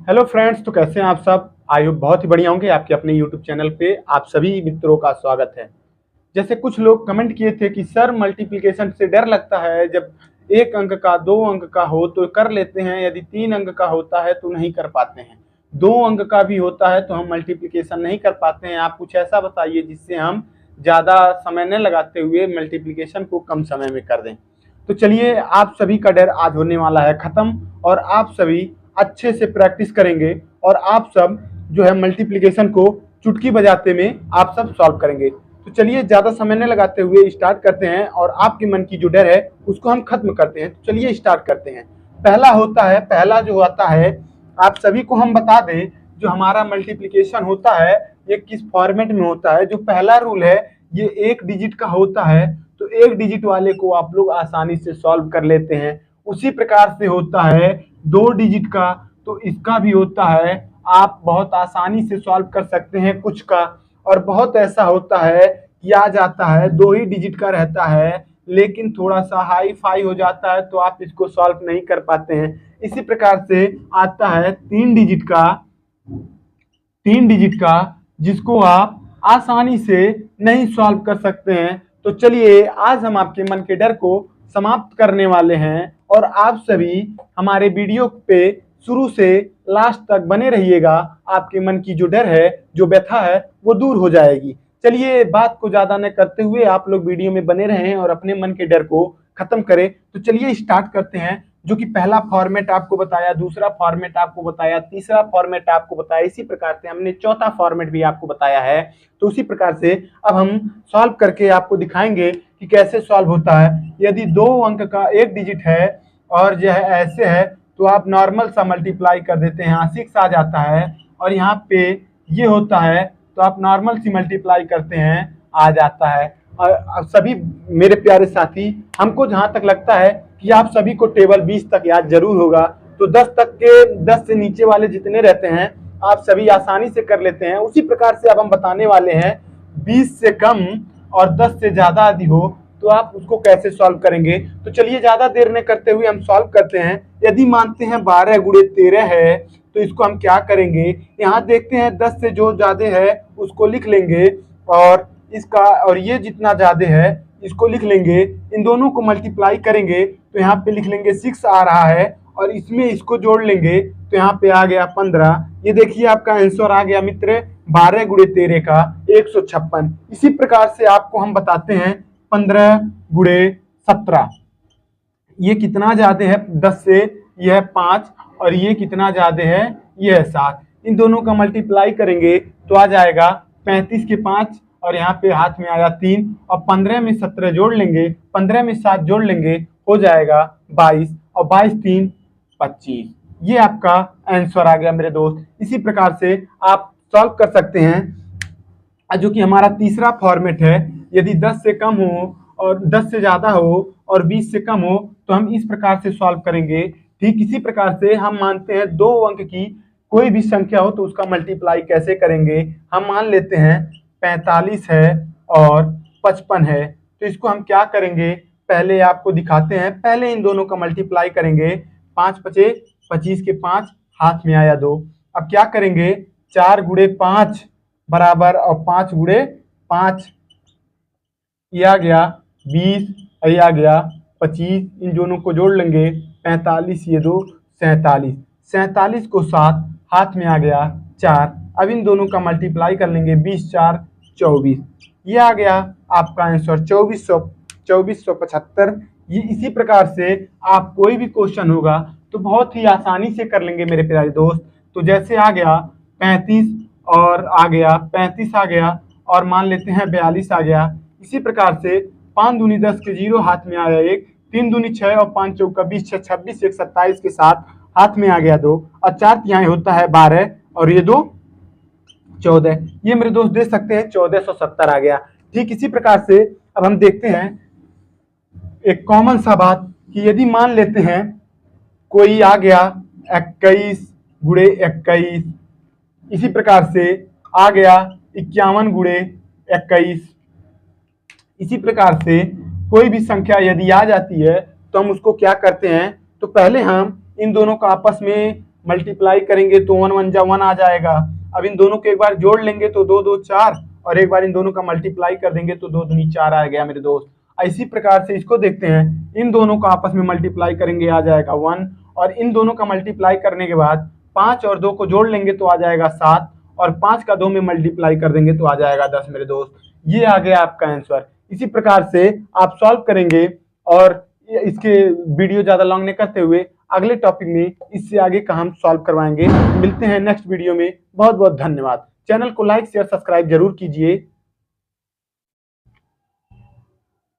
Hello friends, तो कैसे हैं आप सब। आई होप बहुत ही बढ़िया होंगे। आपके अपने यूट्यूब चैनल पे आप सभी मित्रों का स्वागत है। जैसे कुछ लोग कमेंट किए थे कि सर मल्टीप्लिकेशन से डर लगता है, जब एक अंक का दो अंक का हो तो कर लेते हैं, यदि तीन अंक का होता है तो नहीं कर पाते हैं, दो अंक का भी होता है तो हम मल्टीप्लिकेशन नहीं कर पाते हैं। आप कुछ ऐसा बताइए जिससे हम ज़्यादा समय न लगाते हुए मल्टीप्लिकेशन को कम समय में कर दें। तो चलिए, आप सभी का डर आज होने वाला है ख़त्म और आप सभी अच्छे से प्रैक्टिस करेंगे और आप सब जो है मल्टीप्लिकेशन को चुटकी बजाते में आप सब सॉल्व करेंगे। तो चलिए, ज़्यादा समय न लगाते हुए स्टार्ट करते हैं और आपके मन की जो डर है उसको हम खत्म करते हैं। तो चलिए स्टार्ट करते हैं। पहला जो आता है, आप सभी को हम बता दें, जो हमारा मल्टीप्लिकेशन होता है ये किस फॉर्मेट में होता है। जो पहला रूल है ये एक डिजिट का होता है, तो एक डिजिट वाले को आप लोग आसानी से सॉल्व कर लेते हैं। उसी प्रकार से होता है दो डिजिट का, तो इसका भी होता है, आप बहुत आसानी से सॉल्व कर सकते हैं कुछ का। और बहुत ऐसा होता है कि आ जाता है दो ही डिजिट का रहता है लेकिन थोड़ा सा हाई फाई हो जाता है तो आप इसको सॉल्व नहीं कर पाते हैं। इसी प्रकार से आता है तीन डिजिट का जिसको आप आसानी से नहीं सॉल्व कर सकते हैं। तो चलिए, आज हम आपके मन के डर को समाप्त करने वाले हैं और आप सभी हमारे वीडियो पे शुरू से लास्ट तक बने रहिएगा। आपके मन की जो डर है, जो व्यथा है, वो दूर हो जाएगी। चलिए, बात को ज्यादा न करते हुए आप लोग वीडियो में बने रहें और अपने मन के डर को खत्म करें। तो चलिए स्टार्ट करते हैं। जो कि पहला फॉर्मेट आपको बताया, दूसरा फॉर्मेट आपको बताया, तीसरा फॉर्मेट आपको बताया, इसी प्रकार से हमने चौथा फॉर्मेट भी आपको बताया है। तो उसी प्रकार से अब हम सॉल्व करके आपको दिखाएंगे कि कैसे सॉल्व होता है। यदि दो अंक का एक डिजिट है और जो है ऐसे है तो आप नॉर्मल सा मल्टीप्लाई कर देते हैं, यहाँ 6 आ जाता है और यहाँ पे ये होता है तो आप नॉर्मल सी मल्टीप्लाई करते हैं, आ जाता है। और सभी मेरे प्यारे साथी, हमको जहां तक लगता है कि आप सभी को टेबल 20 तक याद जरूर होगा। तो 10 तक के 10 से नीचे वाले जितने रहते हैं आप सभी आसानी से कर लेते हैं। उसी प्रकार से अब हम बताने वाले हैं 20 से कम और 10 से ज्यादा यदि हो तो आप उसको कैसे सॉल्व करेंगे। तो चलिए, ज्यादा देर न करते हुए हम सॉल्व करते हैं। यदि मानते हैं 12 गुणे 13 है तो इसको हम क्या करेंगे, यहाँ देखते हैं 10 से जो ज्यादा है उसको लिख लेंगे और इसका और ये जितना ज्यादा है इसको लिख लेंगे। इन दोनों को मल्टीप्लाई करेंगे तो यहाँ पे लिख लेंगे 6 आ रहा है और इसमें इसको जोड़ लेंगे तो यहाँ पे आ गया 15। ये देखिए आपका आंसर आ गया मित्र 12 गुणे 13 का 156। इसी प्रकार से आपको हम बताते हैं 15 गुणे 17, ये कितना ज्यादा है 10 से, यह है 5 और ये कितना ज्यादा है, ये है 7। इन दोनों का मल्टीप्लाई करेंगे तो आ जाएगा 35 के 5 और यहाँ पे हाथ में आया 3 और 15 में 17 जोड़ लेंगे, 15 में 7 जोड़ लेंगे, हो जाएगा 22 और 22 3 25। ये आपका आंसर आ गया मेरे दोस्त। इसी प्रकार से आप सॉल्व कर सकते हैं। जो कि हमारा तीसरा फॉर्मेट है, यदि 10 से कम हो और 10 से ज्यादा हो और 20 से कम हो तो हम इस प्रकार से सॉल्व करेंगे। ठीक इसी प्रकार से हम मानते हैं दो अंक की कोई भी संख्या हो तो उसका मल्टीप्लाई कैसे करेंगे। हम मान लेते हैं 45 है और 55 है, तो इसको हम क्या करेंगे, पहले आपको दिखाते हैं। पहले इन दोनों का मल्टीप्लाई करेंगे, 5 पचे 25 के 5, हाथ में आया 2। अब क्या करेंगे, 4 गुणे 5 बराबर और 5 गुणे 5, ये आ गया 20 और ये आ गया 25। इन दोनों को जोड़ लेंगे, 45 ये 2 47, 47 को 7, हाथ में आ गया 4। अब इन दोनों का मल्टीप्लाई कर लेंगे, 20 4 24, ये आ गया आपका आंसर 2475। ये इसी प्रकार से आप कोई भी क्वेश्चन होगा तो बहुत ही आसानी से कर लेंगे मेरे प्यारे दोस्त। तो जैसे आ गया 35 और आ गया 35 आ गया और मान लेते हैं 42 आ गया। इसी प्रकार से 5 दूनी 10 के 0, हाथ में आया 1, 3 दूनी 6 और 5 चौका 20, 6 26, 1 27 के साथ, हाथ में आ गया 2 और 4 यहाँ होता है 12 और ये 2 14। ये मेरे दोस्त देख सकते हैं 1470 आ गया। ठीक इसी प्रकार से अब हम देखते हैं एक कॉमन सा बात कि यदि मान लेते हैं कोई आ गया 21 गुणे 21, इसी प्रकार से आ गया 51 गुणे 21। इसी प्रकार से कोई भी संख्या यदि आ जाती है तो हम उसको क्या करते हैं, तो पहले हम इन दोनों का आपस में मल्टीप्लाई करेंगे तो 1 1 जा 1 आ जाएगा। अब इन दोनों को एक बार जोड़ लेंगे तो 2 2 4 और एक बार इन दोनों का मल्टीप्लाई कर देंगे तो 2 दूनी 4 आ गया मेरे दोस्त। इसी प्रकार से इसको देखते हैं, इन दोनों का आपस में मल्टीप्लाई करेंगे आ जाएगा 1 और इन दोनों का मल्टीप्लाई करने के बाद 5 और 2 को जोड़ लेंगे तो आ जाएगा 7 और 5 का 2 में मल्टीप्लाई कर देंगे तो आ जाएगा 10 मेरे दोस्त। ये आ गया आपका आंसर। इसी प्रकार से आप सॉल्व करेंगे और इसके वीडियो ज्यादा लॉन्ग नहीं करते हुए अगले टॉपिक में इससे आगे का हम सॉल्व करवाएंगे। मिलते हैं नेक्स्ट वीडियो में। बहुत बहुत धन्यवाद। चैनल को लाइक शेयर सब्सक्राइब जरूर कीजिए।